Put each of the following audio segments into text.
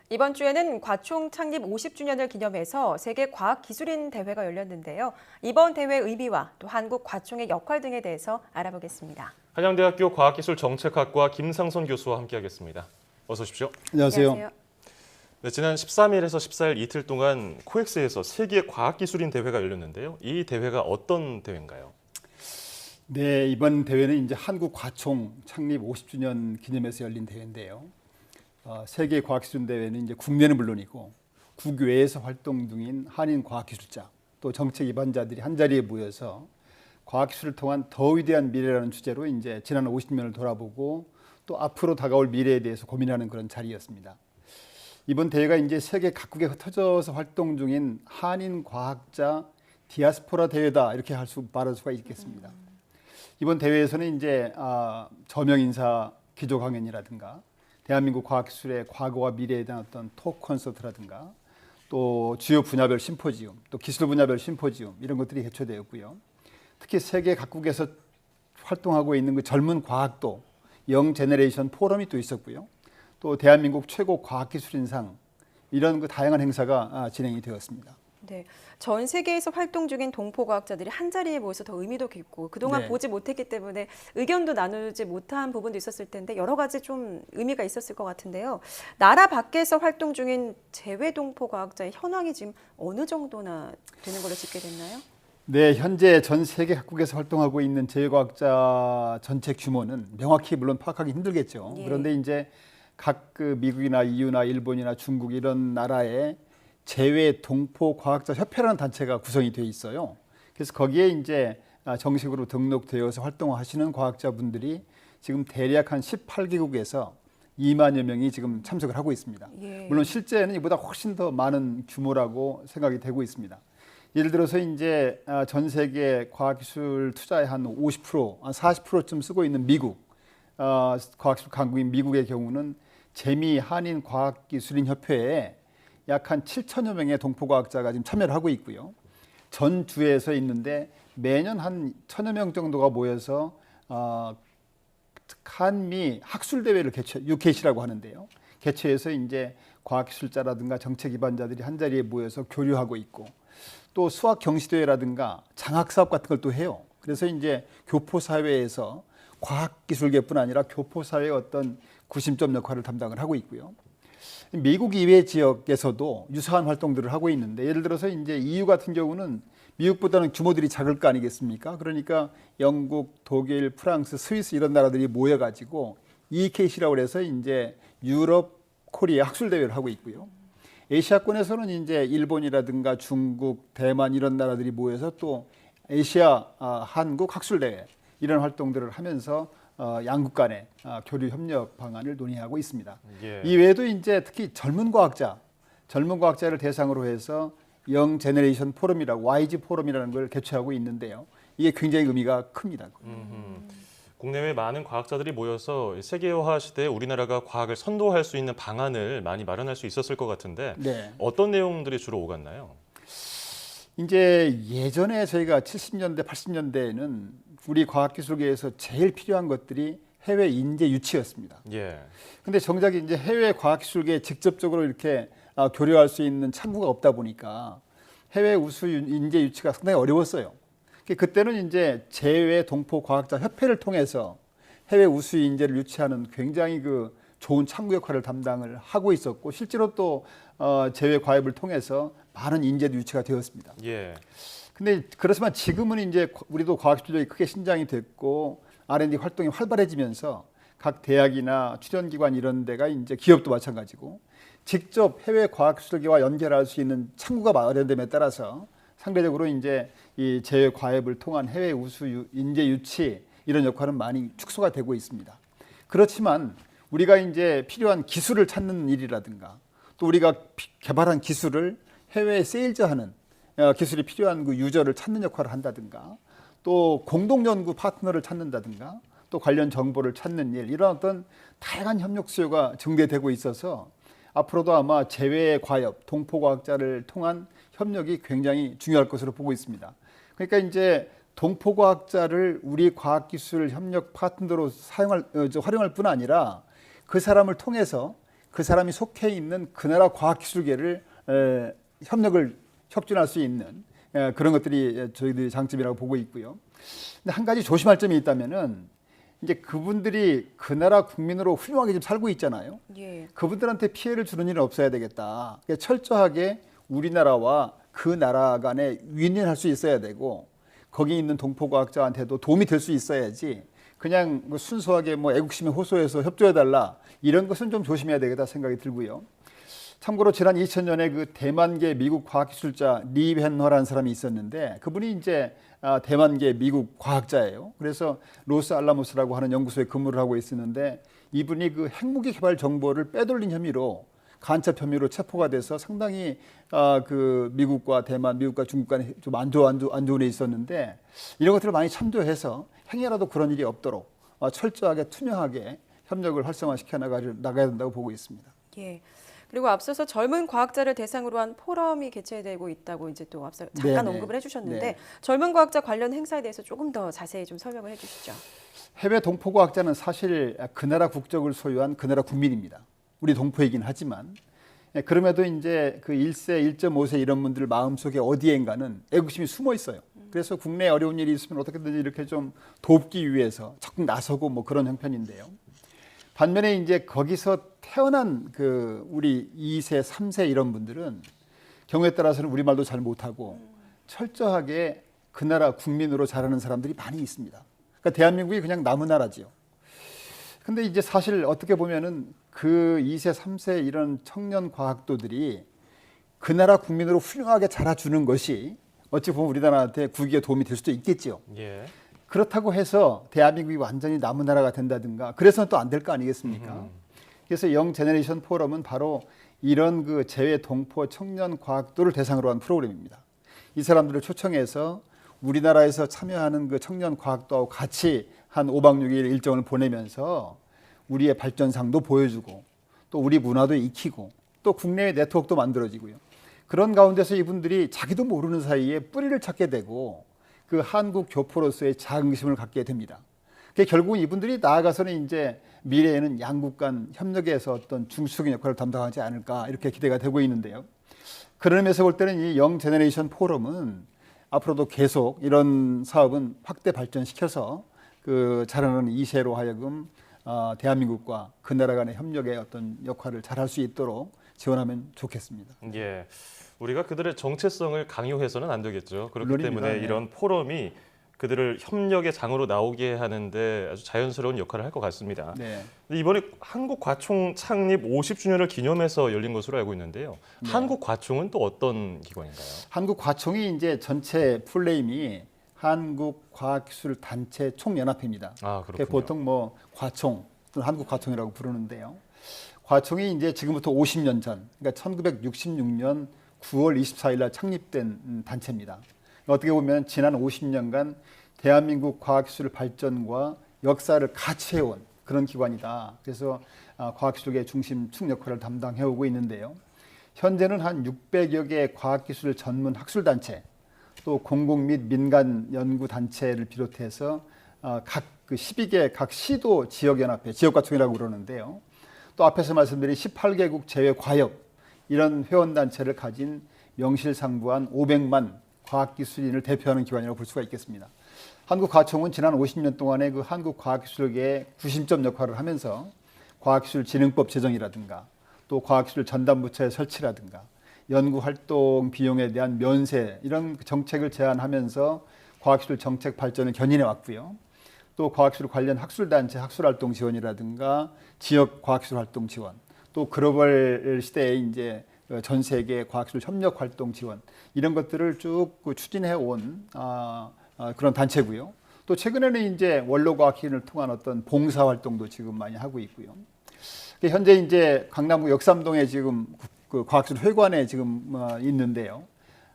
이번 주에는 과총 창립 50주년을 기념해서 세계 과학기술인 대회가 열렸는데요. 이번 대회 의미와 또 한국 과총의 역할 등에 대해서 알아보겠습니다. 한양대학교 과학기술정책학과 김상선 교수와 함께하겠습니다. 어서 오십시오. 안녕하세요. 네, 지난 13일에서 14일 이틀 동안 코엑스에서 세계 과학기술인 대회가 열렸는데요. 이 대회가 어떤 대회인가요? 네, 이번 대회는 이제 한국 과총 창립 50주년 기념해서 열린 대회인데요. 세계 과학기술인 대회는 이제 국내는 물론이고 국외에서 활동 중인 한인 과학기술자 또 정책 입안자들이 한 자리에 모여서 과학기술을 통한 더 위대한 미래라는 주제로 이제 지난 50년을 돌아보고 또 앞으로 다가올 미래에 대해서 고민하는 그런 자리였습니다. 이번 대회가 이제 세계 각국에 흩어져서 활동 중인 한인 과학자 디아스포라 대회다 이렇게 말할 수가 있겠습니다. 이번 대회에서는 이제 저명 인사 기조 강연이라든가 대한민국 과학기술의 과거와 미래에 대한 어떤 토크 콘서트라든가 또 주요 분야별 심포지움, 또 기술 분야별 심포지움 이런 것들이 개최되었고요. 특히 세계 각국에서 활동하고 있는 그 젊은 과학도 영 제너레이션 포럼이 또 있었고요. 또 대한민국 최고 과학기술인상 이런 그 다양한 행사가 진행이 되었습니다. 네, 전 세계에서 활동 중인 동포과학자들이 한 자리에 모여서 더 의미도 깊고 그동안 네. 보지 못했기 때문에 의견도 나누지 못한 부분도 있었을 텐데 여러 가지 좀 의미가 있었을 것 같은데요. 나라 밖에서 활동 중인 재외 동포과학자의 현황이 지금 어느 정도나 되는 걸로 집계됐나요? 네, 현재 전 세계 각국에서 활동하고 있는 재외과학자 전체 규모는 명확히 물론 파악하기 힘들겠죠. 예. 그런데 이제 각 그 미국이나 EU나 일본이나 중국 이런 나라의 재외 동포 과학자 협회라는 단체가 구성이 돼 있어요. 그래서 거기에 이제 정식으로 등록되어서 활동하시는 과학자분들이 지금 대략 한 18개국에서 2만여 명이 지금 참석을 하고 있습니다. 예. 물론 실제는 이보다 훨씬 더 많은 규모라고 생각이 되고 있습니다. 예를 들어서 이제 전 세계 과학기술 투자의 한 50%, 한 40%쯤 쓰고 있는 미국 과학기술 강국인 미국의 경우는 재미 한인 과학기술인 협회에 약 한 7천여 명의 동포과학자가 지금 참여를 하고 있고요. 전 주에서 있는데 매년 한 1,000여 명 정도가 모여서 한미 학술대회를 UKC라고 하는데요. 개최해서 이제 과학기술자라든가 정책 기반자들이 한 자리에 모여서 교류하고 있고 또 수학 경시대회라든가 장학사업 같은 걸 또 해요. 그래서 이제 교포사회에서 과학기술계뿐 아니라 교포사회의 어떤 구심점 역할을 담당을 하고 있고요. 미국 이외 지역에서도 유사한 활동들을 하고 있는데 예를 들어서 이제 EU 같은 경우는 미국보다는 규모들이 작을 거 아니겠습니까? 그러니까 영국, 독일, 프랑스, 스위스 이런 나라들이 모여가지고 EKC라고 해서 이제 유럽 코리아 학술 대회를 하고 있고요. 아시아권에서는 이제 일본이라든가 중국, 대만 이런 나라들이 모여서 또 아시아 한국 학술 대회 이런 활동들을 하면서 양국 간의 교류 협력 방안을 논의하고 있습니다. 예. 이 외에도 이제 특히 젊은 과학자를 대상으로 해서 영 제너레이션 포럼이라고 YG 포럼이라는 걸 개최하고 있는데요. 이게 굉장히 의미가 큽니다. 국내외 많은 과학자들이 모여서 세계화 시대에 우리나라가 과학을 선도할 수 있는 방안을 많이 마련할 수 있었을 것 같은데 네. 어떤 내용들이 주로 오갔나요? 이제 예전에 저희가 70년대, 80년대에는 우리 과학기술계에서 제일 필요한 것들이 해외 인재 유치였습니다. 예. 근데 정작 이제 해외 과학기술계에 직접적으로 이렇게 교류할 수 있는 창구가 없다 보니까 해외 우수 인재 유치가 상당히 어려웠어요. 그때는 이제 재외 동포 과학자 협회를 통해서 해외 우수 인재를 유치하는 굉장히 그 좋은 창구 역할을 담당을 하고 있었고 실제로 또 재외 과외를 통해서 많은 인재도 유치가 되었습니다. 예. 근데 그렇지만 지금은 이제 우리도 과학기술력이 크게 신장이 됐고 R&D 활동이 활발해지면서 각 대학이나 출연기관 이런 데가 이제 기업도 마찬가지고 직접 해외 과학기술계와 연결할 수 있는 창구가 마련됨에 따라서 상대적으로 이제 이 재외 과외를 통한 해외 우수 인재 유치 이런 역할은 많이 축소가 되고 있습니다. 그렇지만 우리가 이제 필요한 기술을 찾는 일이라든가 또 우리가 개발한 기술을 해외에 세일즈하는 기술이 필요한 그 유저를 찾는 역할을 한다든가 또 공동 연구 파트너를 찾는다든가 또 관련 정보를 찾는 일 이런 어떤 다양한 협력 수요가 증대되고 있어서 앞으로도 아마 재외 과협, 동포 과학자를 통한 협력이 굉장히 중요할 것으로 보고 있습니다. 그러니까 이제 동포 과학자를 우리 과학기술 협력 파트너로 활용할 뿐 아니라 그 사람을 통해서 그 사람이 속해 있는 그 나라 과학기술계를 협력을 촉진할 수 있는 그런 것들이 저희들이 장점이라고 보고 있고요. 근데 한 가지 조심할 점이 있다면은 이제 그분들이 그 나라 국민으로 훌륭하게 지금 살고 있잖아요. 예. 그분들한테 피해를 주는 일은 없어야 되겠다. 그러니까 철저하게 우리나라와 그 나라 간에 윈윈할 수 있어야 되고 거기 있는 동포과학자한테도 도움이 될 수 있어야지 그냥 뭐 순수하게 뭐 애국심에 호소해서 협조해달라 이런 것은 좀 조심해야 되겠다 생각이 들고요. 참고로 지난 2000년에 그 대만계 미국 과학기술자 리 벤허라는 사람이 있었는데 그분이 이제 대만계 미국 과학자예요. 그래서 로스 알라모스라고 하는 연구소에 근무를 하고 있었는데 이분이 그 핵무기 개발 정보를 빼돌린 혐의로 간첩 혐의로 체포가 돼서 상당히 그 미국과 대만, 미국과 중국 간에 좀 안 좋은 데 있었는데 이런 것들을 많이 참조해서 행여라도 그런 일이 없도록 철저하게 투명하게 협력을 활성화시켜 나가야 된다고 보고 있습니다. 예. 그리고 앞서서 젊은 과학자를 대상으로 한 포럼이 개최되고 있다고 이제 또 앞서 잠깐 네네. 언급을 해주셨는데 네. 젊은 과학자 관련 행사에 대해서 조금 더 자세히 좀 설명을 해주시죠. 해외 동포과학자는 사실 그 나라 국적을 소유한 그 나라 국민입니다. 우리 동포이긴 하지만 그럼에도 이제 그 1세, 1.5세 이런 분들 마음속에 어디엔가는 애국심이 숨어 있어요. 그래서 국내에 어려운 일이 있으면 어떻게든지 이렇게 좀 돕기 위해서 적극 나서고 뭐 그런 형편인데요. 반면에 이제 거기서 태어난 그 우리 2세, 3세 이런 분들은 경우에 따라서는 우리말도 잘 못하고 철저하게 그 나라 국민으로 자라는 사람들이 많이 있습니다. 그러니까 대한민국이 그냥 남은 나라지요. 근데 이제 사실 어떻게 보면은 그 2세, 3세 이런 청년 과학도들이 그 나라 국민으로 훌륭하게 자라주는 것이 어찌 보면 우리나라한테 국익에 도움이 될 수도 있겠지요. 예. 그렇다고 해서 대한민국이 완전히 남은 나라가 된다든가 그래서는 또 안 될 거 아니겠습니까? 그래서 영 제너레이션 포럼은 바로 이런 그 재외 동포 청년 과학도를 대상으로 한 프로그램입니다. 이 사람들을 초청해서 우리나라에서 참여하는 그 청년 과학도하고 같이 한 5박 6일 일정을 보내면서 우리의 발전상도 보여주고 또 우리 문화도 익히고 또 국내의 네트워크도 만들어지고요. 그런 가운데서 이분들이 자기도 모르는 사이에 뿌리를 찾게 되고 그 한국 교포로서의 자긍심을 갖게 됩니다. 결국 이분들이 나아가서는 이제 미래에는 양국 간 협력에서 어떤 중수적인 역할을 담당하지 않을까 이렇게 기대가 되고 있는데요. 그런 의미에서 볼 때는 이 영 제너레이션 포럼은 앞으로도 계속 이런 사업은 확대 발전시켜서 그 자라나는 2세로 하여금 대한민국과 그 나라 간의 협력의 어떤 역할을 잘할 수 있도록 지원하면 좋겠습니다. 예. 우리가 그들의 정체성을 강요해서는 안 되겠죠. 그렇기 물론입니다. 때문에 네. 이런 포럼이 그들을 협력의 장으로 나오게 하는데 아주 자연스러운 역할을 할 것 같습니다. 네. 근데 이번에 한국과총 창립 50주년을 기념해서 열린 것으로 알고 있는데요. 네. 한국과총은 또 어떤 기관인가요? 한국과총이 이제 전체 풀네임이 한국과학기술단체 총연합회입니다. 아, 그렇군요. 보통 뭐 과총 또는 한국과총이라고 부르는데요. 과총이 이제 지금부터 50년 전, 그러니까 1966년 9월 24일 날 창립된 단체입니다. 어떻게 보면 지난 50년간 대한민국 과학기술 발전과 역사를 같이 해온 그런 기관이다. 그래서 과학기술계 중심축 역할을 담당해오고 있는데요. 현재는 한 600여 개의 과학기술 전문 학술단체, 또 공공 및 민간 연구단체를 비롯해서 각 그 12개 각 시도 지역연합회, 지역과총이라고 그러는데요. 또 앞에서 말씀드린 18개국 제외과역 이런 회원단체를 가진 명실상부한 500만 과학기술인을 대표하는 기관이라고 볼 수가 있겠습니다. 한국과총은 지난 50년 동안의 그 한국과학기술계의 구심점 역할을 하면서 과학기술진흥법 제정이라든가 또 과학기술 전담부처의 설치라든가 연구활동 비용에 대한 면세 이런 정책을 제안하면서 과학기술 정책 발전을 견인해 왔고요. 또 과학기술 관련 학술단체 학술활동 지원이라든가 지역 과학기술 활동 지원, 또 글로벌 시대에 이제 전 세계 과학기술 협력 활동 지원 이런 것들을 쭉 추진해 온 그런 단체고요. 또 최근에는 이제 원로과학기술을 통한 어떤 봉사 활동도 지금 많이 하고 있고요. 현재 이제 강남구 역삼동에 지금 그 과학기술 회관에 지금 있는데요.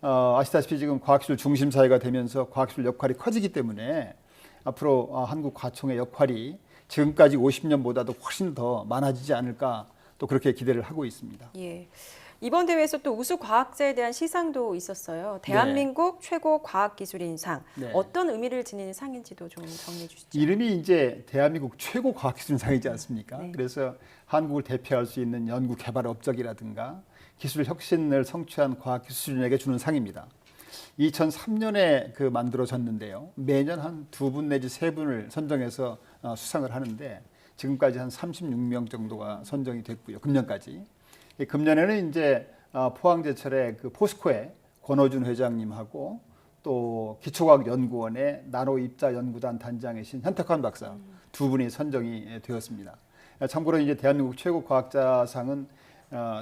아시다시피 지금 과학기술 중심 사회가 되면서 과학기술 역할이 커지기 때문에 앞으로 한국과총의 역할이 지금까지 50년보다도 훨씬 더 많아지지 않을까 또 그렇게 기대를 하고 있습니다. 예. 이번 대회에서 또 우수 과학자에 대한 시상도 있었어요. 대한민국 최고 과학기술인상. 네. 어떤 의미를 지니는 상인지도 좀 정리해 주시죠. 이름이 이제 대한민국 최고 과학기술상이지 않습니까? 네. 그래서 한국을 대표할 수 있는 연구 개발 업적이라든가 기술 혁신을 성취한 과학기술인에게 주는 상입니다. 2003년에 만들어졌는데요. 매년 한 2분 내지 3분을 선정해서 수상을 하는데 지금까지 한 36명 정도가 선정이 됐고요. 금년까지. 금년에는 이제 포항제철의 포스코의 권호준 회장님하고 또 기초과학연구원의 나노입자연구단 단장이신 현택환 박사 두 분이 선정이 되었습니다. 참고로 이제 대한민국 최고 과학자상은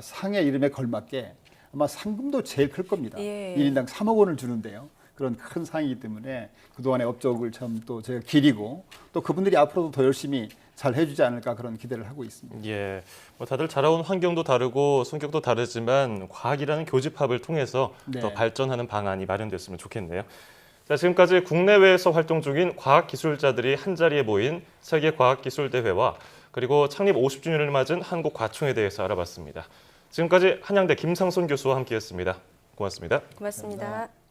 상의 이름에 걸맞게 아마 상금도 제일 클 겁니다. 예. 1인당 3억 원을 주는데요. 그런 큰 상이기 때문에 그동안의 업적을 참 또 제가 기리고 또 그분들이 앞으로도 더 열심히 잘 해주지 않을까 그런 기대를 하고 있습니다. 예, 다들 자라온 환경도 다르고 성격도 다르지만 과학이라는 교집합을 통해서 네. 더 발전하는 방안이 마련됐으면 좋겠네요. 자, 지금까지 국내외에서 활동 중인 과학기술자들이 한자리에 모인 세계과학기술대회와 그리고 창립 50주년을 맞은 한국과총에 대해서 알아봤습니다. 지금까지 한양대 김상손 교수와 함께했습니다. 고맙습니다. 고맙습니다. 감사합니다.